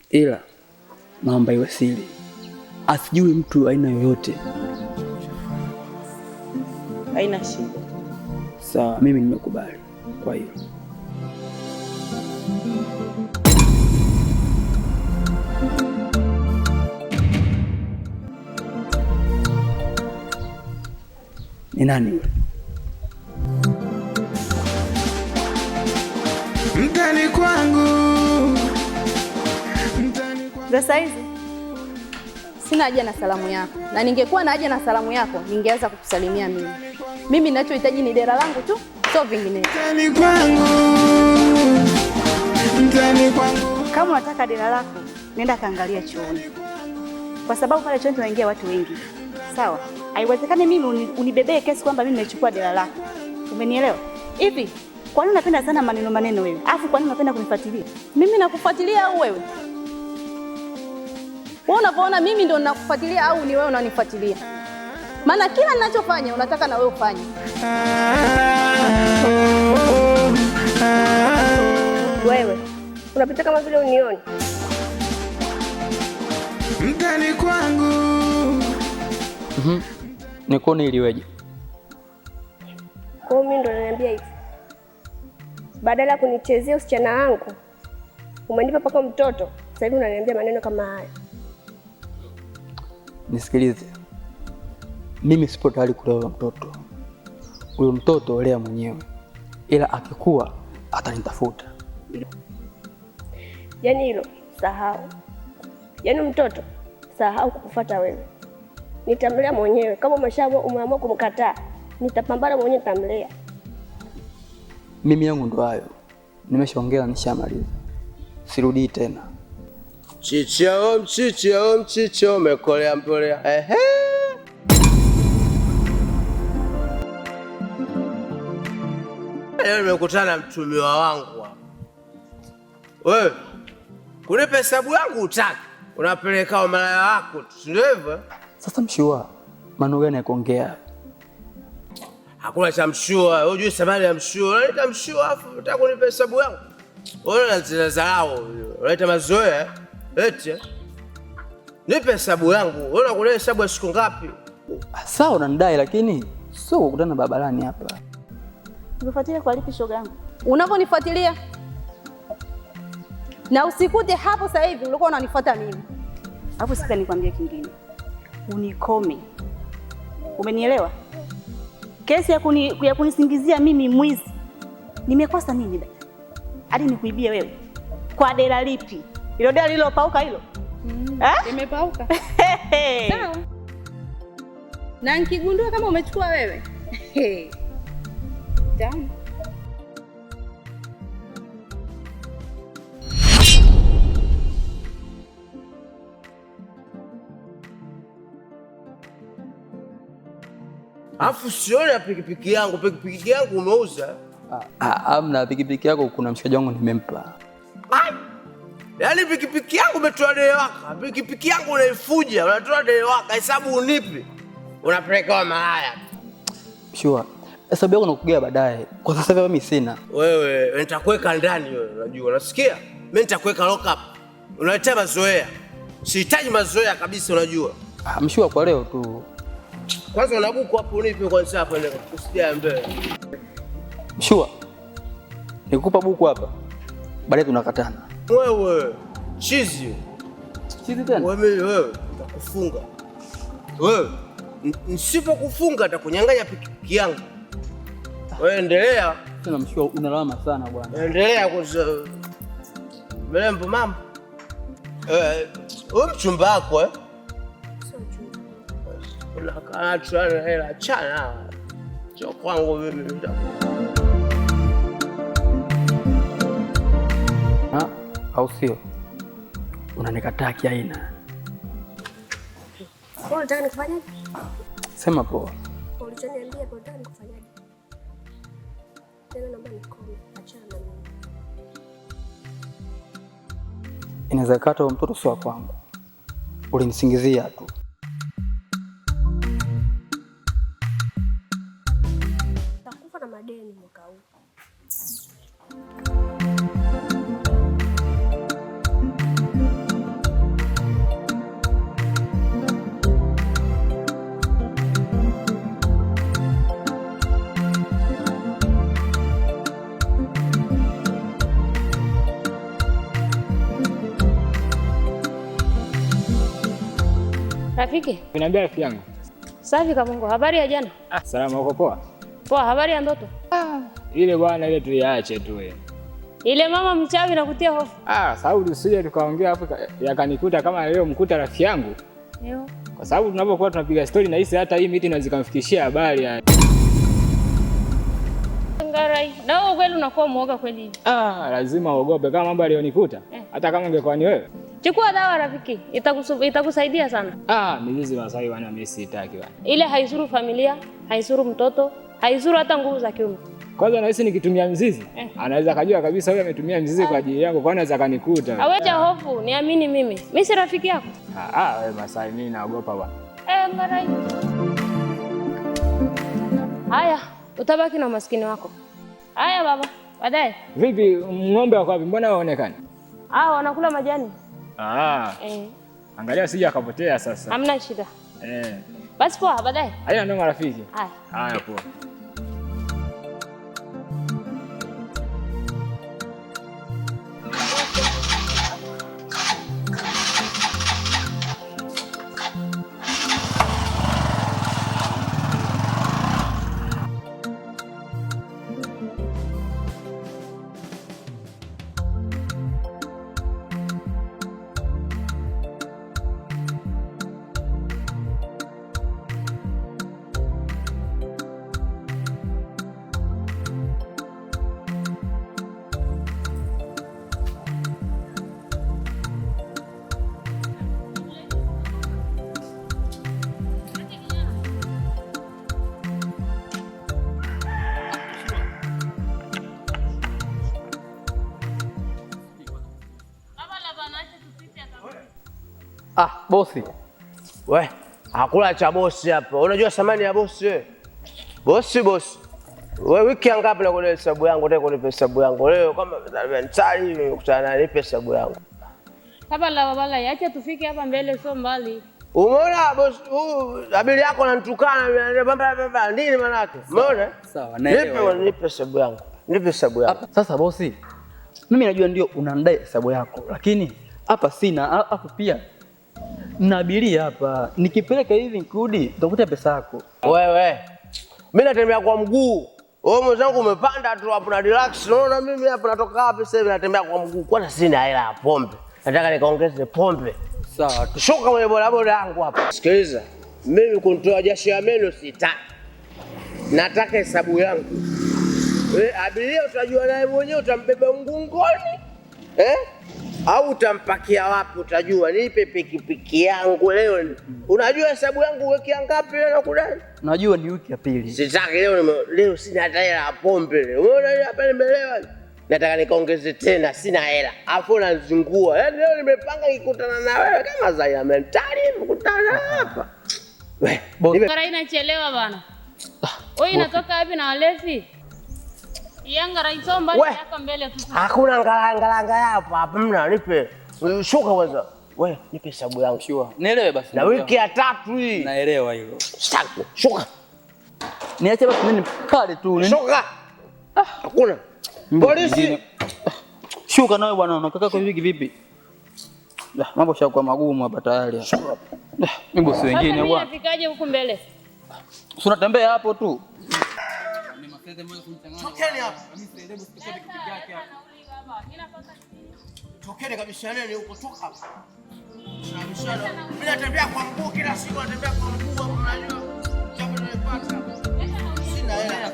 ila naomba iwe siri, asijui mtu aina yoyote. Haina shida. Sawa, mimi nimekubali kwa hiyo. Ni nani yule? Mtani kwangu. Sasa hizi sina haja na salamu yako, na ningekuwa na haja na salamu yako ningeanza kukusalimia mimi. Mimi ninachohitaji ni dera langu tu, sio vinginevyo. Mtani kwangu. Mtani kwangu. Kama unataka dera lako, nenda kaangalia chooni. Kwa sababu pale chooni tunaingia watu wengi. Sawa? Haiwezekani mimi unibebee kesi kwamba mimi nimechukua dera lako. Umenielewa? Hivi, kwa nini unapenda sana maneno wewe? Alafu kwa nini unapenda kunifuatilia? Mimi nakufuatilia au wewe? Wewe unapoona mimi ndo ninakufuatilia au ni wewe unanifuatilia? Maana kila ninachofanya unataka na wewe ufanye. Wewe unapita kama vile unioni. Mtani kwangu. Nikuone iliweje? Kwa mimi ndo naniambia hivi. Badala ya kunichezea usichana wangu, umenipa paka mtoto. Sasa hivi unaniambia maneno kama haya. Nisikilize. Mimi sipo tayari kulea mtoto. Huyo mtoto lea mwenyewe. Ila akikua atanitafuta. Yaani hilo sahau. Yaani mtoto sahau kukufuata wewe. Nitamlea mwenyewe. Kama umeamua kumkataa, nitapambana mwenyewe nitamlea. Mimi yangu ndo hayo. Nimeshaongea nishamaliza. Sirudi tena. Mchicho umekolea mpolea. Ehe. Leo nimekutana na mtumiwa wangu hapa. Wewe, kunipa hesabu yangu utaki. Unapeleka umalaya wako tu, si ndio hivyo? Sasa mshua, maneno gani ya kuongea? Hakuna cha mshua, wewe unajua sabari ya mshua. Unaleta mshua afu unataka kunipa hesabu yangu. Wewe unazalao, unaleta mazoea. Eti. Nipe hesabu yangu. Wewe unakula hesabu ya siku ngapi? Sawa unanidai lakini sio kukutana barabarani hapa. Unifuatilia kwa lipi shoga yangu? Unaponifuatilia na usikute hapo sasa hivi ulikuwa unanifuata mimi. Hapo sika nikwambie kingine. Unikome. Umenielewa? Kesi ya kunisingizia mimi mwizi. Nimekosa nini dada? Hadi nikuibie wewe. Kwa dela lipi? Hilo dela lililopauka hilo? Imepauka. Sawa. Na nikigundua kama umechukua wewe. Tamu. Afu sione pikipiki yangu umeuza. Amna pikipiki yako kuna mshikaji wangu nimempa. Yaani pikipiki yangu umetoa dele waka. Pikipiki yangu unaifuja, unatoa dele waka, hesabu unipi. Unapeleka malaya. Sure. Hesabu yako nakugea baadaye. Kwa sasa hivi mimi sina. Wewe nitakuweka ndani wewe, unajua. Unasikia? Mimi nitakuweka lock up. Unaletea mazoea. Sihitaji mazoea kabisa unajua. Mshua kwa leo tu. Kwanza unabuku hapo unipe kwanza hapo ndio kusikia mbele. Sure. Nikupa buku hapa. Baadaye tunakatana. Wewe chizi. Chizi tena? Wewe nitakufunga. Wewe nisipokufunga nitakunyang'anya pikipiki yangu. Wewe endelea. Tena mshua unalama sana bwana. Endelea kwanza. Mlembo mama. Wewe mchumba wako Unakaa tuana hela chana. Sio kwangu mimi. Au sio? Unanikataa kiaina. Wewe unataka nikufanyaje? Sema poa. Ulichoniambia hapo unataka nikufanyaje? Tena naomba nikome, achana na mimi. Inaweza kata huyo mtoto sio kwangu. Ulinisingizia tu. Takufa na madeni mwaka huu. Rafiki? Niambia rafiki yangu. Safi Kamungo, habari ya jana? Salama, uko poa? Poa, habari ya ndoto? Ile bwana ile tuiache tu wewe. Ile mama mchawi nakutia hofu. Sababu tusije tukaongea hapo yakanikuta kama leo mkuta rafiki yangu. Ndio. Kwa sababu tunapokuwa tunapiga story na hisi hata hii miti inaweza kumfikishia habari yani. Ngarai. Na wewe kweli unakuwa muoga kweli? Lazima uogope kama mambo alionikuta. Hata kama ungekuwa ni wewe. Chukua dawa rafiki, itakusaidia sana. Mizizi Masai bwana mimi sitaki bwana. Ile haizuru familia, haizuru mtoto, haizuru hata nguvu za kiume. Kwanza nahisi nikitumia mzizi, anaweza kujua kabisa wewe ametumia mzizi kwa ajili yangu, kwa anaweza kanikuta. Awecha hofu, niamini mimi. Mimi si rafiki yako. Wewe Masai mimi naogopa bwana. Ngarai. Haya, utabaki na maskini wako. Haya baba, baadaye. Vipi ng'ombe wako wapi? Mbona hawaonekani? Wanakula majani. Angalia sija akapotea sasa. Hamna shida. Basi poa, baadaye. Haina ndio marafiki. Haya poa. Bosi. We, hakuna cha bosi hapa. Unajua thamani ya bosi wewe? Bosi. Wewe wiki ngapi na kule hesabu yangu, nataka kunipa hesabu yangu. Leo kama mtali nimekutana na nipe hesabu yangu. Baba, acha tufike hapa mbele, sio mbali. Umeona bosi, abili yako ananitukana, bamba nini maana yake? Umeona? Sawa, naelewa. Nipe hesabu yangu. Nipe hesabu yangu. Sasa bosi, mimi najua ndio unanidai hesabu yako, lakini hapa sina, hapo pia na abiria hapa. Nikipeleka hivi nikirudi utakuta pesa yako. Wewe. Mimi natembea kwa mguu. Wewe mwenzangu umepanda tu hapo na relax. Unaona mimi hapa natoka hapa sasa hivi natembea kwa mguu. Kwanza sina hela ya pombe. Nataka nikaongeze pombe. Sawa, tushuka kwenye bodaboda yangu hapa. Sikiliza. Mimi kunitoa jasho ya meno sitaki. Nataka hesabu yangu. Abiria utajua naye mwenyewe, utambeba mgongoni. Au utampakia wapi utajua. Nipe pikipiki yangu leo. Unajua hesabu yangu wiki ngapi leo nakudai? Najua ni wiki ya pili. Sitaki leo sina hata hela ya pombe. Umeona hapa nimelewa. Nataka nikaongeze tena, sina hela. Afu nazungua. Yaani leo nimepanga nikutana na wewe kama Zaya mentali nikutana hapa. Ngara inachelewa bana. Wewe inatoka wapi na walevi? Yanga raito mbali yako mbele tu. Hakuna ngalanga hapa. Hapa mna nipe. Shuka kwanza. Wewe nipe hesabu yangu. Sure. Nielewe basi. Na wiki ya 3 hii. Naelewa hilo. Shuka. Niache basi mimi pale tu. Shuka. Hakuna. Polisi. Shuka nawe bwana, unakaa kwa hivi vipi? Mambo shakuwa magumu hapa tayari. Shuka. Mimi bosi wengine bwana. Nafikaje huku mbele? Si unatembea hapo tu. Tokeni hapa. Tokeni kabisa nani huko, toka hapa. Mimi natembea kwa mguu kila siku, natembea kwa mguu hapo, unajua. Jambo nimepata. Sina hela.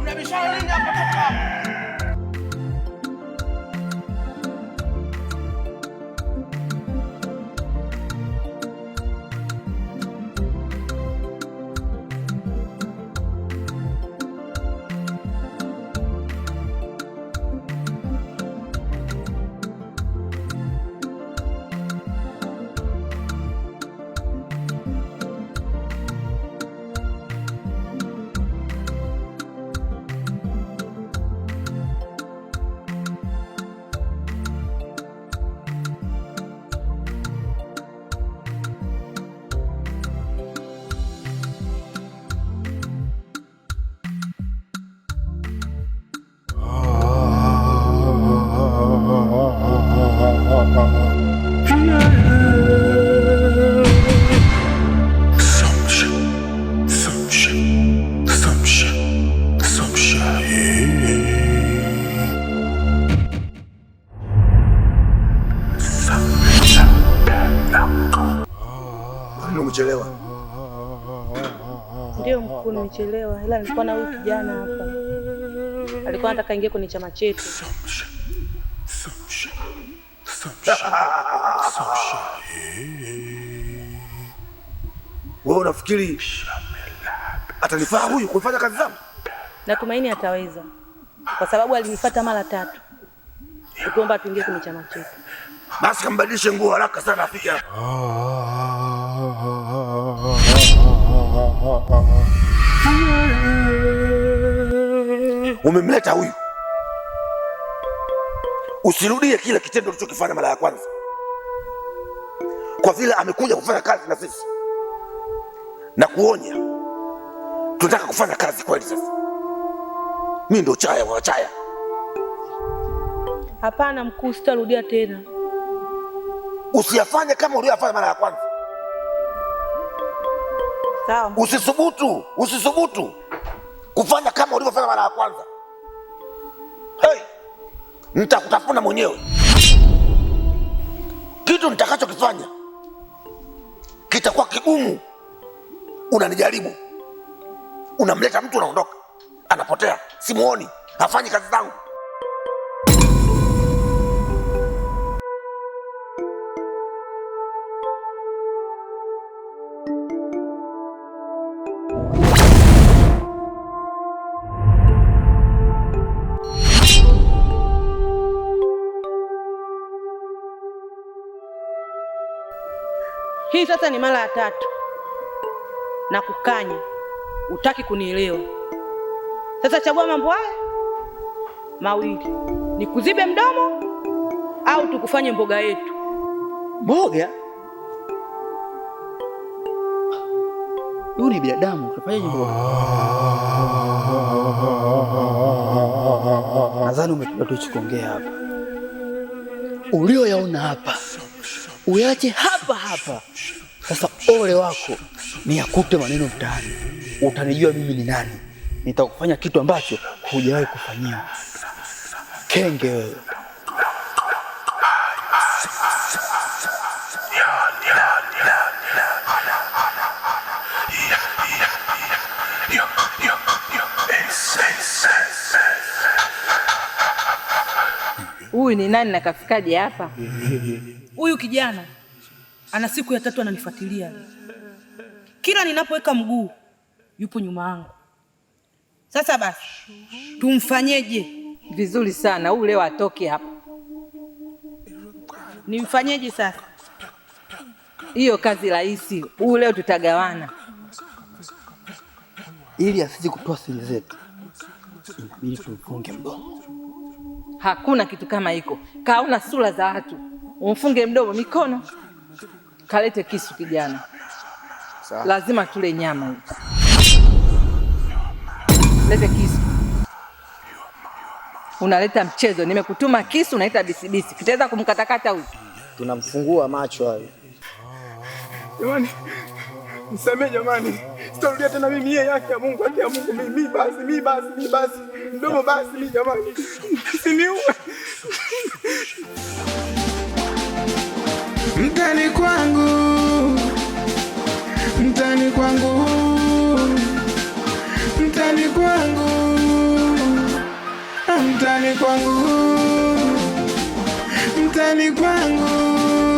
Mnabishana nini hapa, toka hapa. nimechelewa, ila nilikuwa na huyu kijana hapa. Alikuwa anataka ingie kwenye chama chetu. Wewe unafikiri atanifaa huyu kufanya kazi zangu? Natumaini ataweza, kwa sababu alinifuata mara 3 ukiomba tuingie kwenye chama chetu. Basi kambadilishe nguo haraka sana afike hapa. Umemleta huyu, usirudie kile kitendo ulichokifanya mara ya kwanza, kwa vile amekuja kufanya kazi na sisi. Na kuonya, tunataka kufanya kazi kweli sasa. Mimi ndo chaya wa chaya. Hapana mkuu, sitarudia tena. Usiyafanye kama uliyofanya mara ya kwanza. Sawa. Usisubutu kufanya kama ulivyofanya mara ya kwanza. Hey, nitakutafuna mwenyewe. Kitu nitakachokifanya kitakuwa kigumu. Unanijaribu, unamleta mtu anaondoka, anapotea, simuoni, hafanyi kazi zangu. Hii sasa ni mara ya 3 na kukanya, utaki kunielewa. Sasa chagua mambo haya mawili, nikuzibe mdomo au tukufanye mboga yetu. Mboga? Huyu ni binadamu, tufanyaje mboga? Nadhani umetoka tu kuongea hapa. Ulioyaona hapa uyache hapa hapa. Sasa ole wako ni yakute maneno mtaani, utanijua mimi ni nani. Nitakufanya kitu ambacho hujawahi kufanyia. Kenge wewe. Huyu ni nani na kafikaje hapa? Huyu kijana ana siku ya 3 ananifuatilia. Kila ninapoweka mguu yupo nyuma yangu. Sasa basi tumfanyeje? Vizuri sana, huyu leo atoke hapa. Nimfanyeje sasa? Hiyo kazi rahisi, huyu leo tutagawana. Ili asije kutoa siri zetu, inabidi tumfunge mdomo. Hakuna kitu kama hiko. Kaona sura za watu, umfunge mdomo, mikono. Kalete kisu kijana. Sawa. Lazima tule nyama hii. Lete kisu. Unaleta mchezo, nimekutuma kisu unaita bisibisi. Kitaweza kumkatakata huyu? Tunamfungua macho hayo. Jamani, msamee jamani. Sitarudia tena mimi, yeye yake ya Mungu, yake ya Mungu. Mimi basi. Mdomo basi mimi jamani. Siniue. Mtani kwangu. Mtani kwangu. Mtani kwangu. Mtani kwangu. Mtani kwangu.